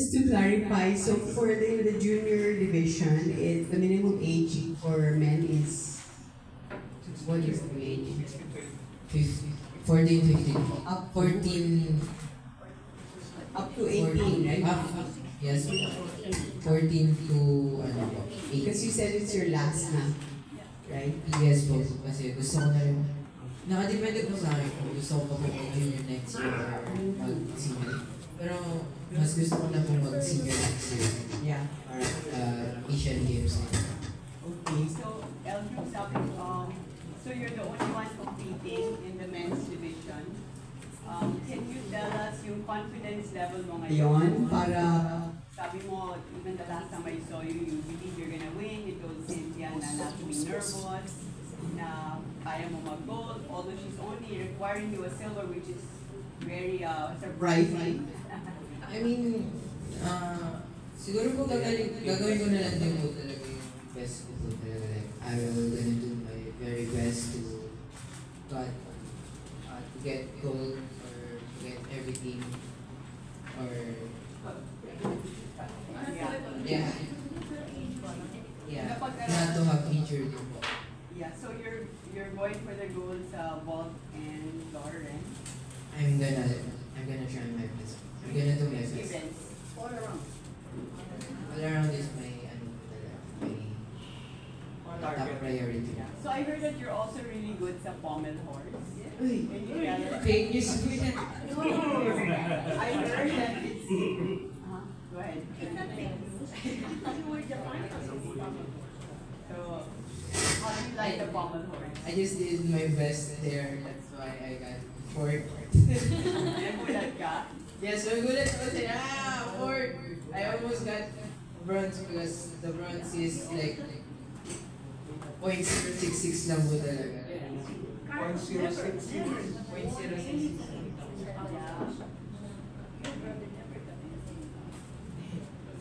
just to clarify, so for the junior division, the minimum age for men is, what is the age? 14, 15. Up 14. Up to 18, right? Yes. 14 to ano po, 8. Because you said it's your last na, right? Yes po. Kasi gusto ko na rin. Nakadepende po sa akin kung gusto ko pa po mag-junior next year or mag-senior. Pero mas gusto ko na po mag-senior next year. Yeah. Para Asian Games. Okay, so Eldrew, so you're the only one competing in the men's division. Can you tell us yung confidence level mo ngayon? Yun, para... Sabi mo, even the last time I saw you, you believe you're gonna win. You told Cynthia na not to be nervous, na kaya mo mag-gold, although she's only requiring you a silver, which is very surprising. I mean, siguro po gagawin ko na lang din po talaga yung best ko po talaga. Like, I will gonna do my very best to get gold or to get everything or not to have injured po. Yeah, so you're going for the gold sa vault and Lauren. I'm gonna try my best. I'm gonna do my best. Events. All around. All around is my top priority. So I heard that you're also really good sa pommel horse. Fake news. I heard that it's... Go ahead. So, how do you like the pommel horse? I just did my best there. That's why I got fourth. Nagulat ka? Yes, magulat ako siya. Fourth! I almost got bronze because the bronze is like 0.066 lang po talaga. 0.066.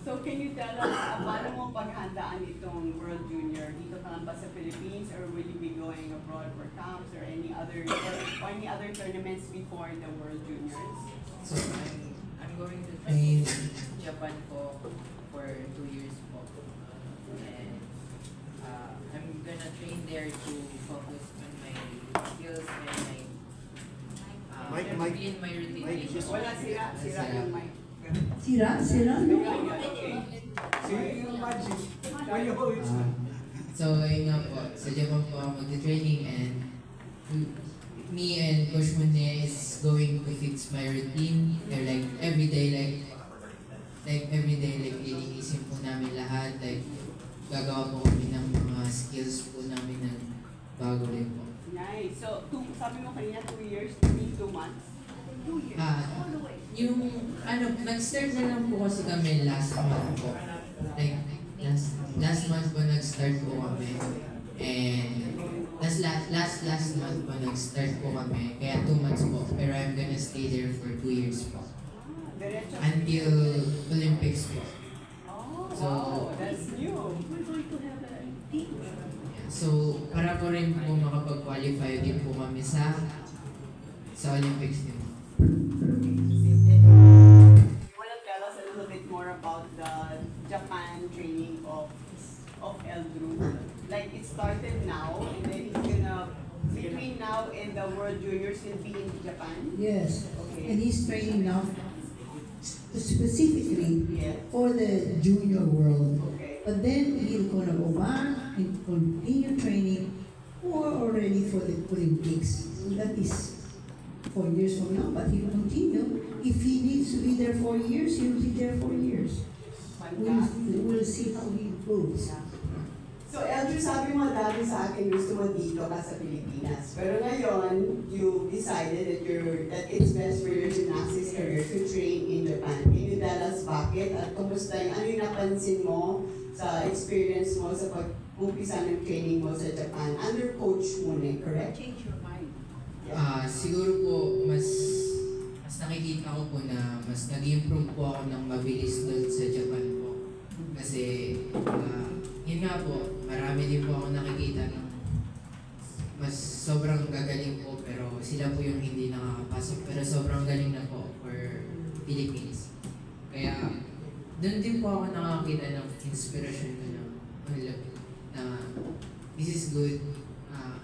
So can you tell us, paano mo paghandaan itong World Junior? Dito ka lang ba sa Philippines or will you be going abroad for camps or any other tournaments before the World Juniors? So I'm going to train Japan po for 2 years po. And I'm gonna train there to focus on my skills and my routine. Wala sira yung mic. Sira? So ayun nga po, sa Japan po ako mag-training and me and Coach Munye is going to fix my routine. They're like everyday, ilinisin po namin lahat. Like, gagawa po kami ng mga skills po namin ng bago rin po. Nice. So, sabi mo kanina 2 years, 2 months? 2 years, all the way. Nag-start na lang po kasi kami last month po. Like, last month po nag-start po kami. And last month po nag-start po kami. Kaya 2 months po. Pero I'm gonna stay there for 2 years po. Until Olympics po. So, wow, that's new. We're going to have a team. So, para po rin po makapag-qualify din po kami sa Olympics din. Want to tell us a little bit more about the Japan training of Eldrew? Like it started now, and then it's gonna between now and the World Juniors will be in Japan. Yes, Okay. and he's training now specifically Yes. for the junior world. Okay. But then he'll gonna go back and continue training or already for the Olympics. That is 4 years from now, but he'll continue. If he needs to be there 4 years, he'll be there 4 years. We'll see how he improves. So, Eldrew, sabi mo dati sa akin gusto mo dito ka sa Pilipinas. Pero ngayon, you decided that it's best for your gymnastics career to train in Japan. Can you tell us bakit? At kumusta ano yung napansin mo sa experience mo sa pag-umpisa ng training mo sa Japan? Under Coach Munye, correct? Change your mind. Siguro po, mas nakikita ko po na mas nag-improve po ako ng mabilis doon sa Japan po. Kasi, yun nga po, marami din po ako nakikita ng mas sobrang gagaling po pero sila po yung hindi nakakapasok pero sobrang galing na po for Philippines. Kaya doon din po ako nakakita ng inspiration ko na this is good.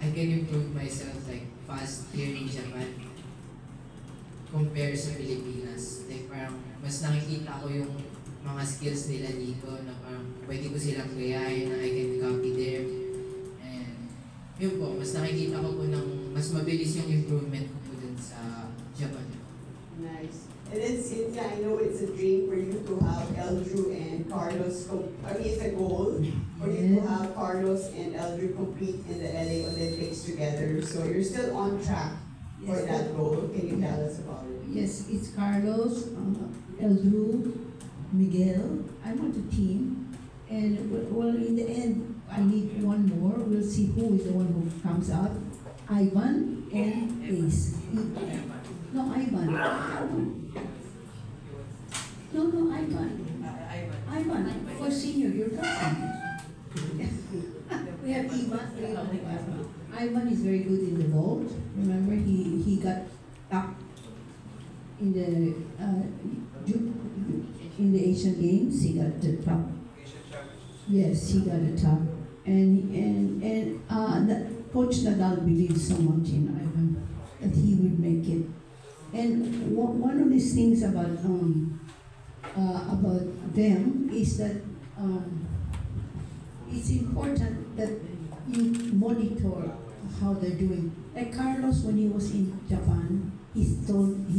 I can improve myself like fast here in Japan compare sa Pilipinas. Like parang mas nakikita ko yung mga skills nila dito na parang pwede ko silang gayahin na I can copy them. And yun po, mas nakikita ko po ng mas mabilis yung improvement ko po dun sa Japan. Nice. And then Cynthia, I know it's a dream for you to have Eldrew and Carlos, it's a goal for you to have Carlos and Eldrew compete in the LA Olympics together. So you're still on track for that goal. Can you tell us about it? Yes, it's Carlos, Eldrew, Miguel. I want a team. And well, in the end, I need one more. We'll see who is the one who comes out. Ivan and Ace. No, Ivan. No, Ivan. Ivan, for senior, your cousin. We have Ivan. Ivan is very good in the vault. Remember, he got top in the Asian Games. He got the top. Yes, he got the top. And Coach Nadal believes so much in Ivan that he would make it. And one of these things about them is that it's important that you monitor how they're doing. Like Carlos, when he was in Japan, he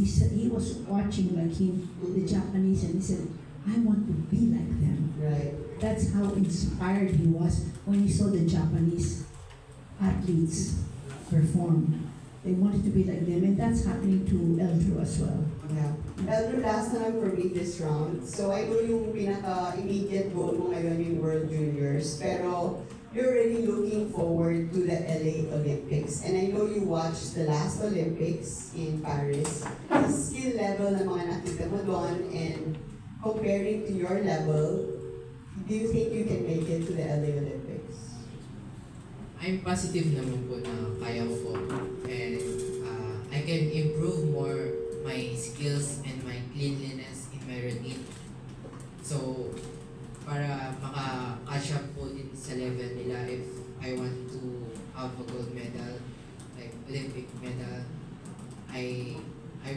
said he was watching like him, the Japanese, and he said, "I want to be like them." Right. That's how inspired he was when he saw the Japanese athletes perform. They wanted to be like them, and that's happening to Eldrew as well. Yeah. Eldrew, last na lang for me this round. So I know yung pinaka-immediate goal mo ngayon yung World Juniors, pero you're really looking forward to the LA Olympics. And I know you watched the last Olympics in Paris. The skill level ng mga nakita mo doon, and comparing to your level, do you think you can make it to the LA Olympics? I'm positive naman po na kaya ko po. And I can improve more my skills and my cleanliness in my routine. So, para maka-catch up po din sa level nila if I want to have a gold medal, like Olympic medal, I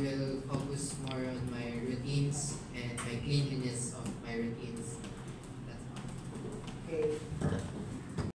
will focus more on my routines and my cleanliness of my routines. That's all. Okay.